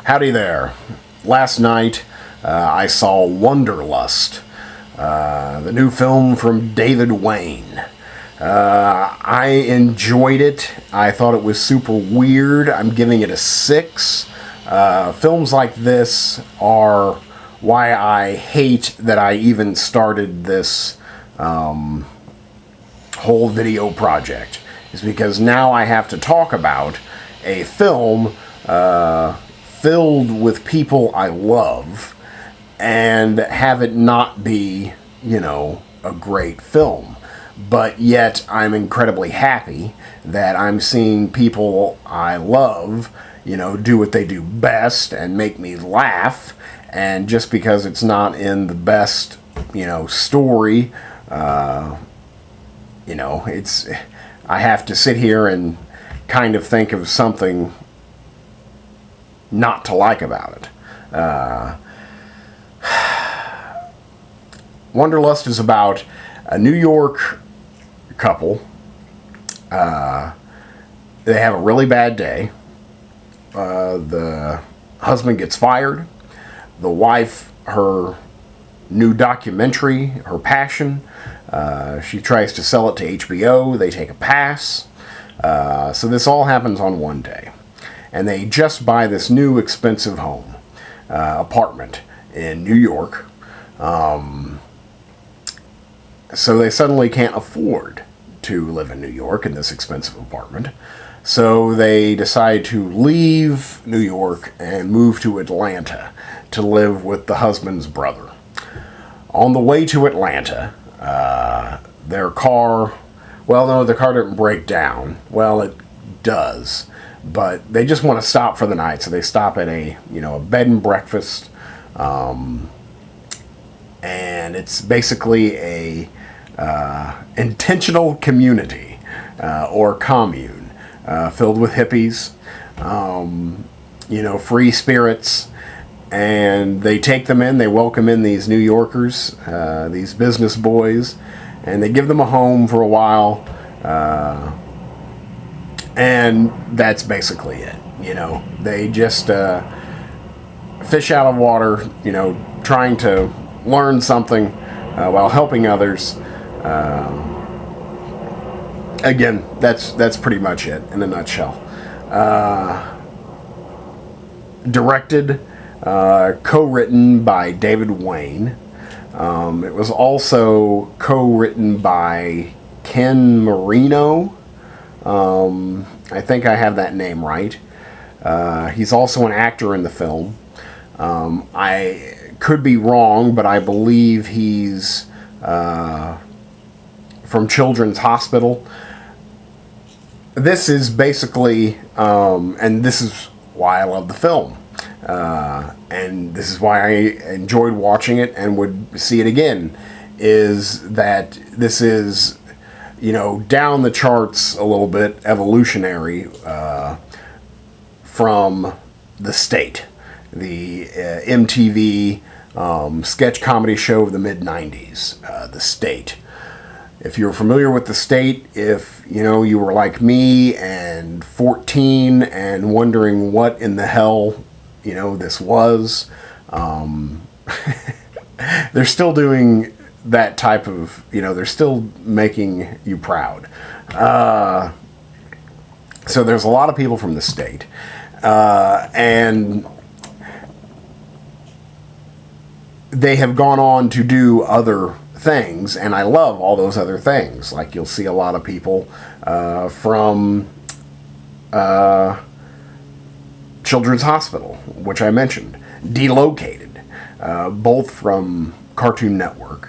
Howdy there. Last night I saw Wanderlust, the new film from David Wayne. I enjoyed it. I thought it was super weird. I'm giving it a 6. Films like this are why I hate that I even started this whole video project, is because now I have to talk about a film filled with people I love and have it not be, a great film. But yet I'm incredibly happy that I'm seeing people I love, do what they do best and make me laugh. And just because it's not in the best, story, it's, I have to sit here and kind of think of something not to like about it. Wanderlust is about a New York couple. They have a really bad day. The husband gets fired. The wife, her new documentary, her passion, she tries to sell it to HBO. They take a pass. So this all happens on one day. And they just buy this new expensive home, apartment in New York. So they suddenly can't afford to live in New York in this expensive apartment. So they decide to leave New York and move to Atlanta to live with the husband's brother. On the way to Atlanta, their car didn't break down. Well, it does. But they just want to stop for the night, so they stop at a bed and breakfast, and it's basically a intentional community or commune filled with hippies, free spirits, and they take them in. They welcome in these New Yorkers, these business boys, and they give them a home for a while. And that's basically it. They just fish out of water, trying to learn something while helping others. Again, that's pretty much it in a nutshell. Directed, co-written by David Wayne. It was also co-written by Ken Marino. I think I have that name right. He's also an actor in the film. I could be wrong, but I believe he's from Children's Hospital. This is basically, and this is why I love the film. And this is why I enjoyed watching it and would see it again, is that this is down the charts a little bit, evolutionary from The State, the MTV sketch comedy show of the mid-90s, The State. If you're familiar with The State, if you were like me and 14 and wondering what in the hell this was, they're still doing that type of, they're still making you proud. So there's a lot of people from The State. And they have gone on to do other things, and I love all those other things. Like, you'll see a lot of people from Children's Hospital, which I mentioned, Delocated, both from Cartoon Network.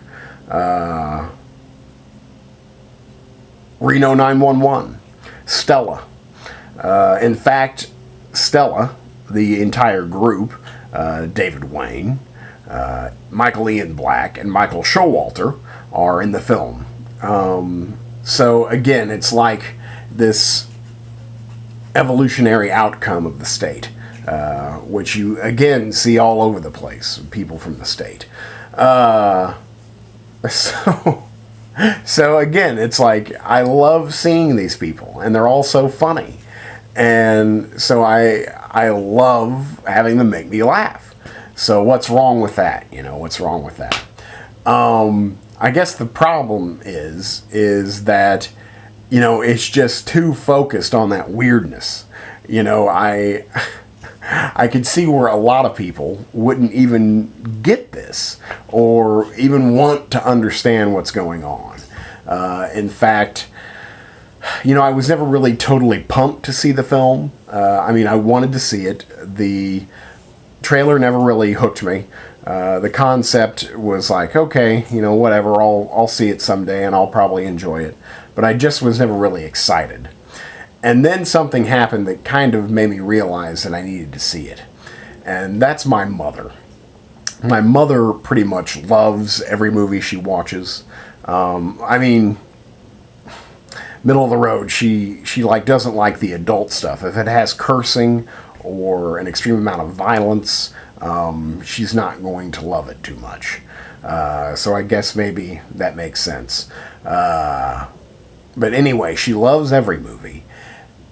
Reno 911, Stella. In fact, Stella, the entire group, David Wayne, Michael Ian Black, and Michael Showalter are in the film. So again, it's like this evolutionary outcome of The State, which you again see all over the place, people from The State. So again, it's like, I love seeing these people, and they're all so funny. And so I love having them make me laugh. So what's wrong with that? What's wrong with that? I guess the problem is that, it's just too focused on that weirdness. I could see where a lot of people wouldn't even get this or even want to understand what's going on. In fact, I was never really totally pumped to see the film. I wanted to see it. The trailer never really hooked me. The concept was like, okay, whatever, I'll see it someday and I'll probably enjoy it. But I just was never really excited. And then something happened that kind of made me realize that I needed to see it. And that's my mother. My mother pretty much loves every movie she watches. Middle of the road, she doesn't like the adult stuff. If it has cursing or an extreme amount of violence, she's not going to love it too much. So I guess maybe that makes sense. But anyway, she loves every movie.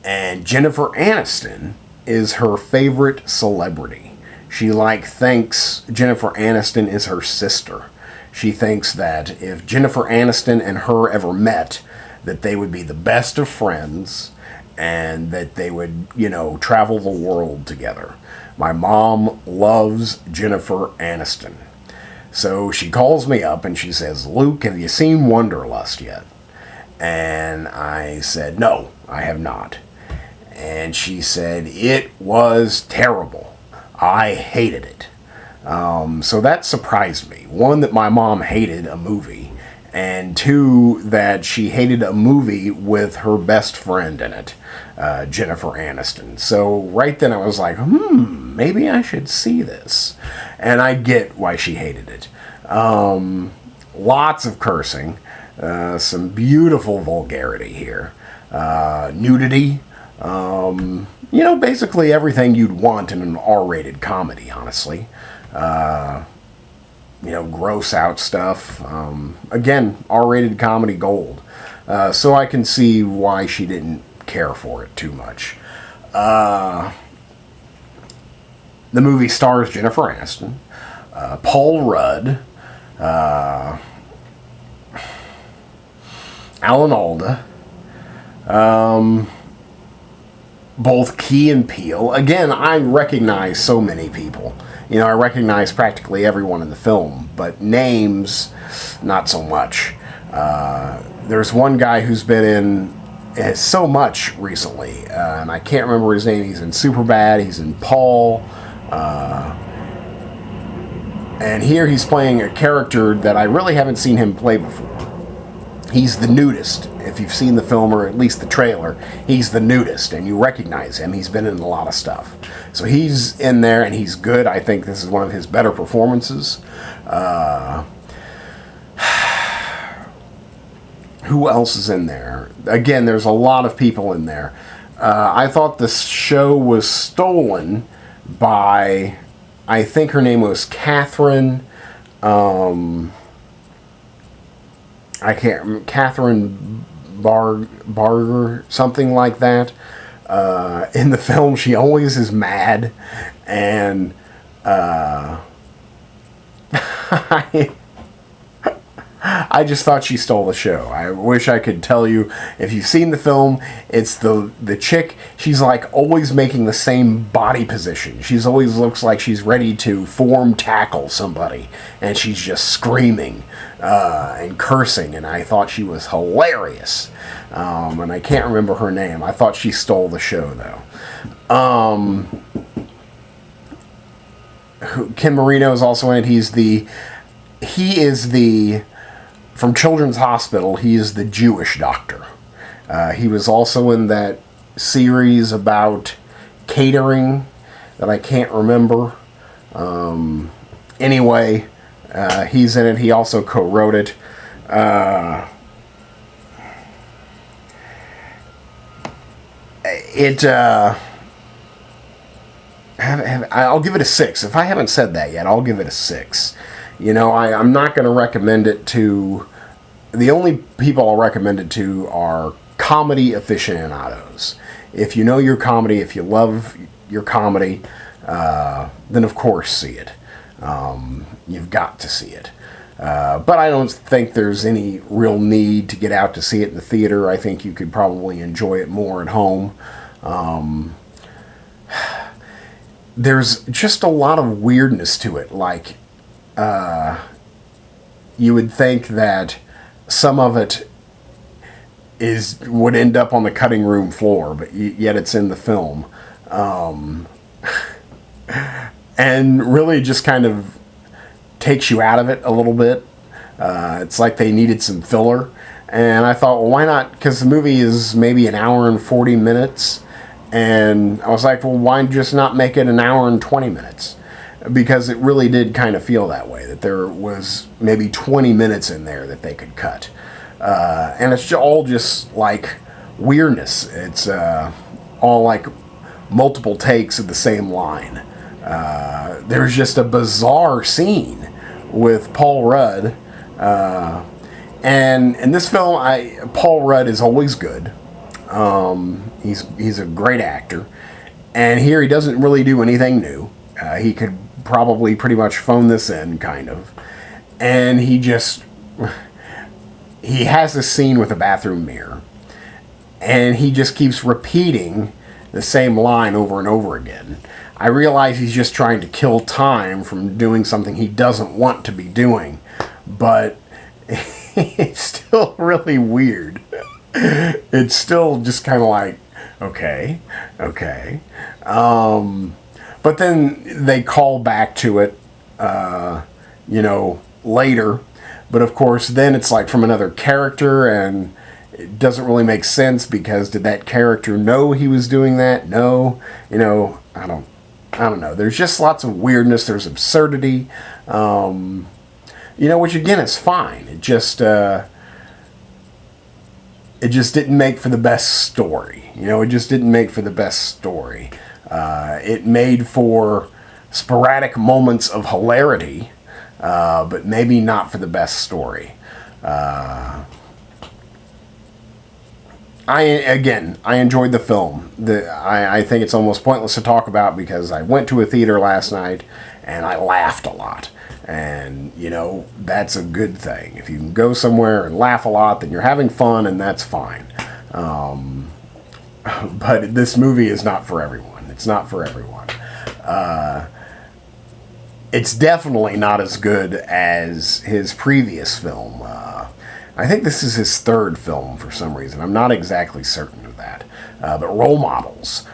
And Jennifer Aniston is her favorite celebrity. She thinks Jennifer Aniston is her sister. She thinks that if Jennifer Aniston and her ever met, that they would be the best of friends and that they would, travel the world together. My mom loves Jennifer Aniston. So she calls me up and she says, "Luke, have you seen Wanderlust yet?" And I said, "No, I have not." And she said, "It was terrible. I hated it." So that surprised me. One, that my mom hated a movie. And two, that she hated a movie with her best friend in it, Jennifer Aniston. So right then I was like, maybe I should see this. And I get why she hated it. Lots of cursing. Some beautiful vulgarity here. Nudity. Basically everything you'd want in an R-rated comedy, honestly. Gross out stuff. Again, R-rated comedy gold. So I can see why she didn't care for it too much. The movie stars Jennifer Aniston, Paul Rudd, Alan Alda, both Key and Peele. Again, I recognize so many people. I recognize practically everyone in the film, but names, not so much. There's one guy who's been in so much recently, and I can't remember his name. He's in Superbad, he's in Paul, and here he's playing a character that I really haven't seen him play before. He's the nudist. If you've seen the film, or at least the trailer, he's the nudist, and you recognize him. He's been in a lot of stuff. So he's in there, and he's good. I think this is one of his better performances. Who else is in there? Again, there's a lot of people in there. I thought the show was stolen by, I think her name was Catherine... Catherine Barger, something like that. In the film, she always is mad, and I just thought she stole the show. I wish I could tell you. If you've seen the film, it's the chick. She's always making the same body position. She's always looks like she's ready to tackle somebody, and she's just screaming and cursing. And I thought she was hilarious. And I can't remember her name. I thought she stole the show though. Ken Marino is also in it. He is the from Children's Hospital. He is the Jewish doctor. He was also in that series about catering that I can't remember. Anyway, he's in it. He also co-wrote it. I'll give it a 6. If I haven't said that yet, I'll give it a 6. I'm not going to recommend it to... The only people I'll recommend it to are comedy aficionados. If you know your comedy, if you love your comedy, then of course see it. You've got to see it. But I don't think there's any real need to get out to see it in the theater. I think you could probably enjoy it more at home. There's just a lot of weirdness to it. Like, you would think that some of it would end up on the cutting room floor, but yet it's in the film. And really just kind of takes you out of it a little bit. It's like they needed some filler. And I thought, well, why not? Because the movie is maybe an hour and 40 minutes. And I was like, well, why just not make it an hour and 20 minutes? Because it really did kind of feel that way, that there was maybe 20 minutes in there that they could cut. And it's all just like weirdness. It's all like multiple takes of the same line. There's just a bizarre scene with Paul Rudd. And in this film, Paul Rudd is always good. He's a great actor. And here he doesn't really do anything new. He could probably pretty much phone this in, kind of. And he has this scene with a bathroom mirror. And he just keeps repeating the same line over and over again. I realize he's just trying to kill time from doing something he doesn't want to be doing. But it's still really weird. It's still just kind of like, okay. But then they call back to it, later. But of course, then it's like from another character, and it doesn't really make sense because did that character know he was doing that? No. I don't know. There's just lots of weirdness. There's absurdity. Which again is fine. It just didn't make for the best story. It just didn't make for the best story. It made for sporadic moments of hilarity, but maybe not for the best story. I enjoyed the film. I think it's almost pointless to talk about because I went to a theater last night and I laughed a lot. And, that's a good thing. If you can go somewhere and laugh a lot, then you're having fun, and that's fine. But this movie is not for everyone. It's not for everyone. It's definitely not as good as his previous film. I think this is his third film for some reason. I'm not exactly certain of that. But Role Models,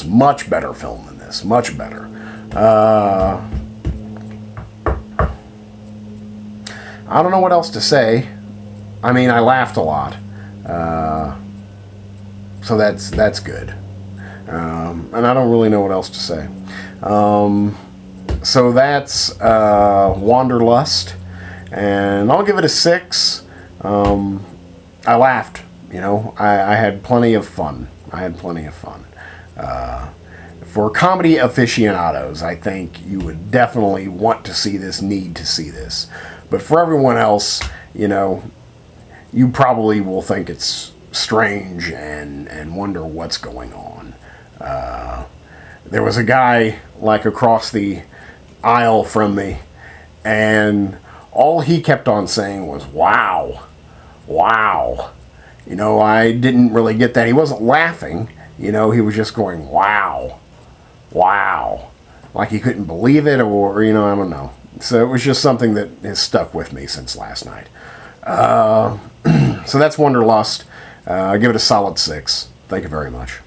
much better film than this. Much better. I don't know what else to say. I mean, I laughed a lot. So that's good. And I don't really know what else to say. So that's Wanderlust. And I'll give it a 6. I laughed. I had plenty of fun. For comedy aficionados, I think you would definitely want to see this, need to see this. But for everyone else, you probably will think it's strange and wonder what's going on. There was a guy like across the aisle from me, and all he kept on saying was, wow. I didn't really get that. He wasn't laughing, he was just going, wow. Like he couldn't believe it, or, I don't know. So it was just something that has stuck with me since last night. So that's Wanderlust. I give it a solid 6. Thank you very much.